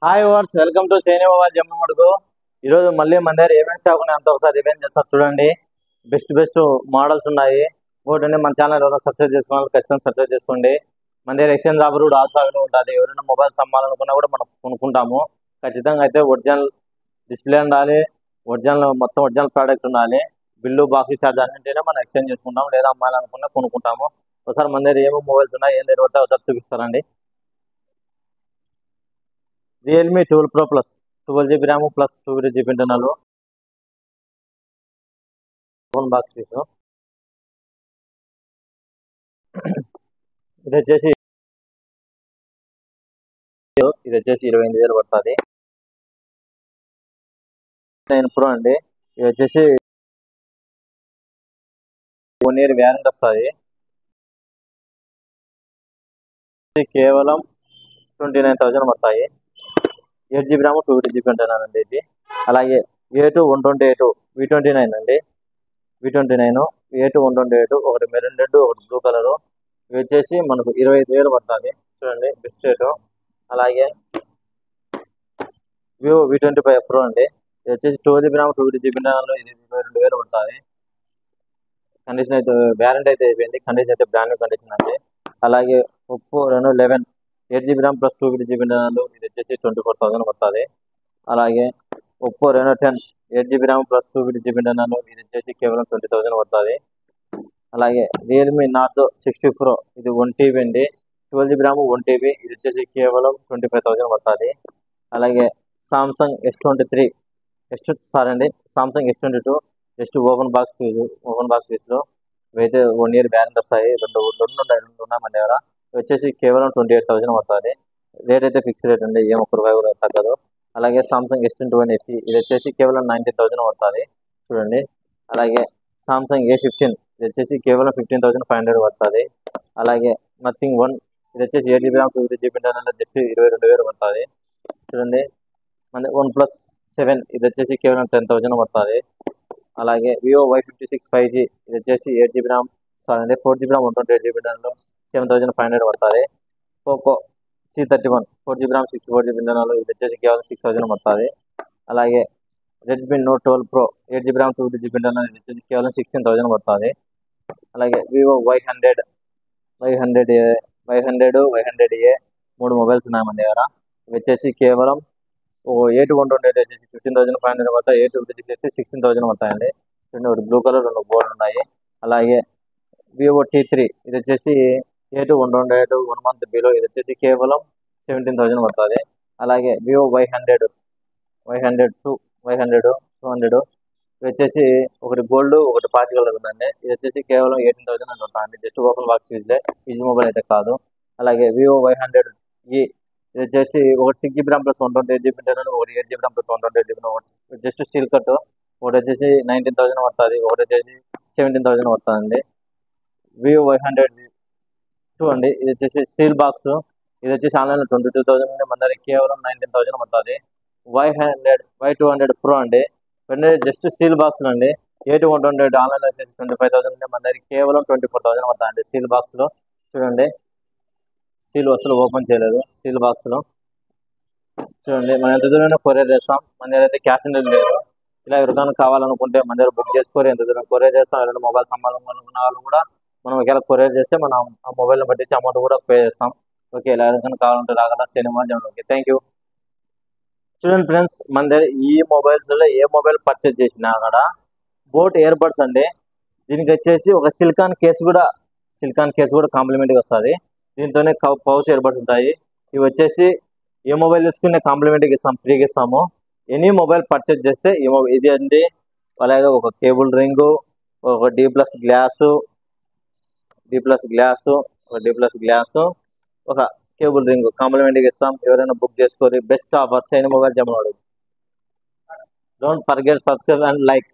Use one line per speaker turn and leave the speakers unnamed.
Hi వర్స్ welcome to సేని mobile Jammalamadugu. ఈరోజు మళ్ళీ మన దగ్గర ఏమేమి స్టాక్ ఉన్నాయి అంతా ఒకసారి రివైన్ చేస్తారు చూడండి. బెస్ట్ మోడల్స్ ఉన్నాయి. ఇంకోటి మన ఛానల్ ఎవరైనా సబ్స్క్రైబ్ చేసుకోవాలి, ఖచ్చితంగా సబ్స్క్రైబ్ చేసుకోండి. మన దగ్గర ఎక్స్చేంజ్ ఆఫర్ కూడా ఆల్సాగా ఉండాలి. ఎవరైనా మొబైల్స్ అమ్మాలనుకున్నా కూడా మనం కొనుక్కుంటాము. ఖచ్చితంగా అయితే ఒరిజినల్ డిస్ప్లే ఉండాలి, మొత్తం ఒరిజినల్ ప్రోడక్ట్ ఉండాలి. బిల్లు, బాక్స్ ఛార్జ్ అన్నింటినే మనం ఎక్స్చేంజ్ చేసుకుంటాము, లేదా అమ్మాలనుకున్నా కొనుక్కుంటాము. ఒకసారి మన దగ్గర ఏమేమి మొబైల్స్ ఉన్నాయి, ఏం లేదు ఒకసారి చూపిస్తారండి. Realme 12 Pro plus 12 GB RAM plus 2 GB internal phone box piece. ఇది వచ్చేసి 28,000 పడుతుంది. 9 Pro అండి. ఇది వచ్చేసి 1 year వ్యారంటీ వస్తుంది. కేవలం 29,000 పడతాయి. 8 GB ర్యామ్ 2 GB ఇంటర్నల్ అండి ఇది. అలాగే A2 128 V29 అండి. V29 A2 128 ఒకటి మెరూన్ రెడ్, ఒకటి బ్లూ కలర్. ఇవి వచ్చేసి మనకు 25,000 పడుతుంది. చూడండి బెస్ట్ రేటు. అలాగే Vivo V25 Pro అండి. ఇది వచ్చేసి 12 GB ర్యామ్ 2 GB ఇంటర్నల్. ఇది 22,000 పడుతుంది. కండిషన్ అయితే వ్యారంటీ అయితే అయిపోయింది. కండిషన్ అయితే బ్రాండ్ న్యూ కండిషన్ అండి. అలాగే Oppo Reno 11 8 GB RAM plus 2 GB internal. ఇది వచ్చేసి 24,000 పడుతుంది. అలాగే Oppo Reno 10 8 GB RAM plus 2 GB internal. ఇది వచ్చేసి కేవలం 20,000 పడుతుంది. అలాగే రియల్మీ నార్జో 60 Pro ఇది 1 TB అండి. 12 GB ర్యామ్ 1 TB. ఇది వచ్చేసి కేవలం 25,000 పడుతుంది. అలాగే Samsung S23 Samsung S22 just open box ఫీజులో ఇవైతే 1 year వ్యారంటీ వస్తాయి. రెండు ఉన్నాయి మన దగ్గర. వచ్చేసి కేవలం 28,000 పడుతుంది. రేట్ అయితే ఫిక్స్ రేట్ అండి, ఏం ఒక్క రూపాయి కూడా తగ్గదు. అలాగే సామ్సంగ్ S21 FE ఇది వచ్చేసి కేవలం 19,000 పడుతుంది. చూడండి. అలాగే సామ్సంగ్ A15 ఇది వచ్చేసి కేవలం 15,500 పడుతుంది. అలాగే నథింగ్ 1 ఇది వచ్చేసి 8 GB RAM 2 GB internal just 22,000 పడుతుంది. చూడండి. మన OnePlus 7 ఇది వచ్చేసి కేవలం 10,000 పడుతుంది. అలాగే Vivo Y56 5G ఇది వచ్చేసి 4 GB ర్యామ్ 128 GB ఇంటర్నల్ 7,500 పడుతుంది. Poco C31 4 GB RAM 64 GB internal. ఇది వచ్చేసి కేవలం 6,000 పడుతుంది. అలాగే Redmi Note 12 Pro 8 GB RAM 2 GB internal. ఇది వచ్చేసి కేవలం 16,000 పడుతుంది. అలాగే Vivo Y100A 3 మొబైల్స్ ఉన్నాయి మన దగ్గర. ఇవి వచ్చేసి కేవలం A2 128 వచ్చేసి 15,500 పడతాయి. A2 వచ్చేసి 16,000 పడతాయండి. రెండు బ్లూ కలర్, రెండు గోల్డ్ ఉన్నాయి. అలాగే Vivo T3 ఇది వచ్చేసి A2 128 1 month బిలో. ఇది వచ్చేసి కేవలం 17,000 పడుతుంది. అలాగే Vivo Y100 200 ఇది వచ్చేసి ఒకటి గోల్డ్, ఒకటి పాచి కలర్ ఉందండి. ఇది వచ్చేసి కేవలం 18,000 అని ఉంటుందండి. Just open box easy mobile అయితే కాదు. అలాగే Vivo Y100E ఇది వచ్చేసి ఒకటి 6 GB RAM plus 128 GB internal, ఒకటి 8 GB RAM plus 128 GB. Just seal cut. ఒకటి వచ్చేసి 19,000 పడుతుంది, ఒకటి వచ్చేసి 17,000 పడుతుందండి. Vivo Y100 అండి. ఇది వచ్చేసి సీల్ బాక్స్. ఇది వచ్చేసి ఆన్లైన్లో 22,000 ఉంది. మన దగ్గర కేవలం 19,000 పడుతుంది. Y200 Pro అండి. జస్ట్ సీల్ బాక్స్ అండి. A2 128 ఆన్లైన్లో వచ్చేసి 25,000 ఉంది. మన దగ్గర కేవలం 24,000 పడుతుందండి సీల్ బాక్స్లో. చూడండి. సీల్ అసలు ఓపెన్ చేయలేదు సీల్ బాక్స్లో. చూడండి. మనం ఎంత దూరం కొరియర్ చేస్తాం. మన దగ్గర అయితే క్యాష్ ఆన్ డెలివరీ లేదు. ఇలా ఎవరికైనా కావాలనుకుంటే మన దగ్గర బుక్ చేసుకొని ఎంత దూరం కొరియర్ చేస్తాం. ఎవరైనా మొబైల్స్ అమ్మాలనుకున్న వాళ్ళు కూడా మనం ఒకవేళ కొరియర్ చేస్తే మనం ఆ మొబైల్ని బట్టి అమౌంట్ కూడా పే చేస్తాం. ఓకే. ఇలా ఎవరికైనా కావాలంటే రాగల సినిమా. Okay, thank you. చూడండి ఫ్రెండ్స్, మన దగ్గర ఈ మొబైల్స్లో ఏ మొబైల్ పర్చేజ్ చేసినా కూడా బోట్ ఇయర్ బడ్స్ అండి. దీనికి వచ్చేసి ఒక సిలికాన్ కేసు కూడా కాంప్లిమెంట్గా వస్తుంది. దీంతోనే పౌచ్ ఇయర్ బడ్స్ ఉంటాయి. ఇవి వచ్చేసి ఏ మొబైల్ తీసుకునే కాంప్లిమెంట్గా ఇస్తాం, ఫ్రీగా ఇస్తాము. ఎనీ మొబైల్ పర్చేజ్ చేస్తే ఇది అండి. అలాగే ఒక కేబుల్ రింగు, ఒక D+ గ్లాసు, ఒక కేబుల్ రింగ్ కాంప్లిమెంట్గా ఇస్తాం. ఎవరైనా బుక్ చేసుకోరి. బెస్ట్ ఆఫర్స్ అయిన మొబైల్ జమ్మవాడు. Don't forget subscribe and like.